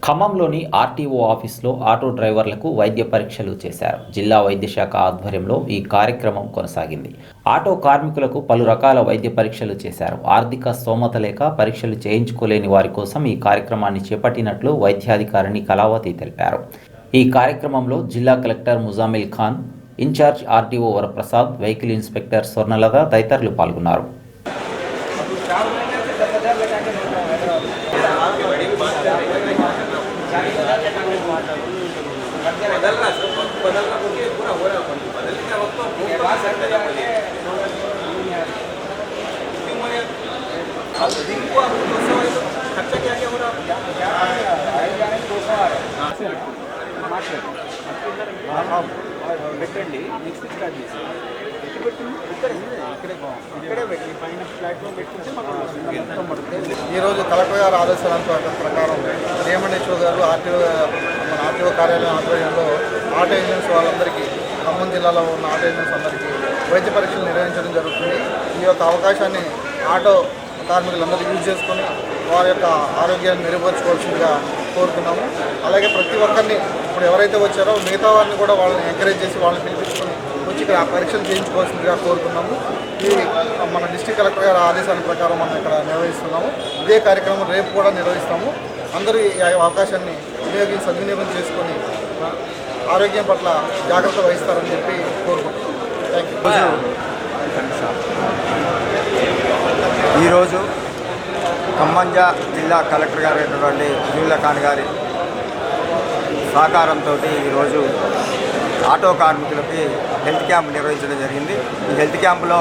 ఖమ్మంలోని RTO ఆఫీసులో auto డ్రైవర్లకు వైద్య పరీక్షలు చేశారు. జిల్లా వైద్య శాఖ ఆధ్వర్యంలో ఈ కార్యక్రమం కొనసాగింది. ఆటో కార్మికులకు పలు రకాల వైద్య పరీక్షలు చేశారు. ఆర్థిక స్తోమత లేక పరీక్షలు చేయించుకోలేని వారి కోసం ఈ కార్యక్రమాన్ని చేపట్టినట్లు వైద్యాధికారిణి కళావతి తెలిపారు. ఈ కార్యక్రమంలో జిల్లా collector Muzammil Khan, incharge RTO Varaprasad, vehicle inspector Swarnalatha తదితరులు పాల్గొన్నారు. పెట్టండి నెక్స్ట్ స్టార్ట్ చేసి ఈరోజు కలెక్టర్ గారు ఆదేశాల ప్రకారం డిఎంఎన్హెచ్ఓ గారు ఆర్టీఓ కార్యాలయం ఆధ్వర్యంలో ఆటో ఏజెంట్స్ వాళ్ళందరికీ, ఖమ్మం జిల్లాలో ఉన్న ఆటో ఏజెంట్స్ అందరికీ వైద్య పరీక్షలు నిర్వహించడం జరుగుతుంది. ఈ యొక్క అవకాశాన్ని ఆటో కార్మికులందరూ యూజ్ చేసుకొని వారి యొక్క ఆరోగ్యాన్ని మెరుగుపరచుకోవాల్సిందిగా కోరుతున్నాము. అలాగే ప్రతి ఒక్కరిని ఇప్పుడు ఎవరైతే వచ్చారో మిగతా వారిని కూడా వాళ్ళని ఎంకరేజ్ చేసి వాళ్ళని పిలిపించుకొని వచ్చి ఇక్కడ పరీక్షలు చేయించుకోవాల్సిందిగా కోరుతున్నాము. ఈ మన డిస్ట్రిక్ట్ కలెక్టర్ గారి ఆదేశాల ప్రకారం మనం ఇక్కడ నిర్వహిస్తున్నాము. ఇదే కార్యక్రమం రేపు కూడా నిర్వహిస్తాము. అందరూ ఈ అవకాశాన్ని సద్వినియోగం చేసుకొని ఆరోగ్యం పట్ల జాగ్రత్త వహిస్తారని చెప్పి కోరుకుంటున్నాం. ఈరోజు ఖమ్మం జిల్లా కలెక్టర్ గారు అయినటువంటి ముజామిల్ ఖాన్ గారి సహకారంతో ఈరోజు ఆటో కార్మికులకి హెల్త్ క్యాంప్ నిర్వహించడం జరిగింది. ఈ హెల్త్ క్యాంపులో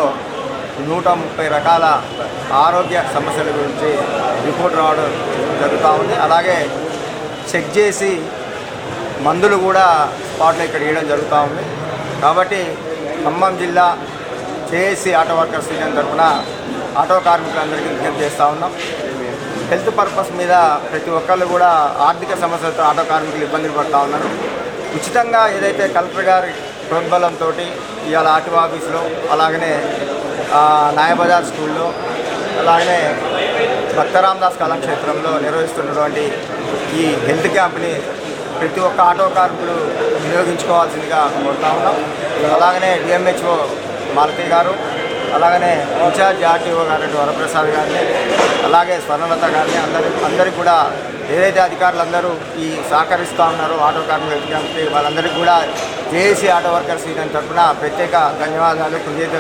130 రకాల ఆరోగ్య సమస్యల గురించి రిపోర్ట్ రావడం జరుగుతూ ఉంది. అలాగే చెక్ చేసి మందులు కూడా స్పాట్లో ఇక్కడ ఇవ్వడం జరుగుతూ ఉంది. కాబట్టి ఖమ్మం జిల్లా జేఏసీ ఆటో వర్కర్స్ యూనియన్ తరఫున ఆటో కార్మికులందరికీ విజ్ఞప్తి చేస్తూ ఉన్నాం. హెల్త్ పర్పస్ మీద ప్రతి ఒక్కళ్ళు కూడా ఆర్థిక సమస్యలతో ఆటో కార్మికులు ఇబ్బందులు పడుతూ ఉన్నారు. ఉచితంగా ఏదైతే కలెక్టర్ గారి ప్రోద్బలంతో ఇవాళ ఆర్టీఓ ఆఫీసులో, అలాగనే నాయబజార్ స్కూల్లో, అలాగనే భక్తరామదాస్ కళాక్షేత్రంలో నిర్వహిస్తున్నటువంటి ఈ హెల్త్ క్యాంప్ని ప్రతి ఒక్క ఆటో కార్మికులు వినియోగించుకోవాల్సిందిగా కోరుతా ఉన్నాం. అలాగనే డిఎంహెచ్ఓ మాలతి గారు, అలాగనే ఇన్ఛార్జ్ ఆర్టీఓ గారు వరప్రసాద్ గారిని, అలాగే స్వర్ణలత గారిని అందరికీ కూడా ఏదైతే అధికారులందరూ ఈ సహకరిస్తూ ఉన్నారో ఆటో కార్మికులకి వాళ్ళందరికీ కూడా జేఏసీ ఆటో వర్కర్స్ యూనియన్ తరఫున ప్రత్యేక ధన్యవాదాలు, కృతజ్ఞతలు.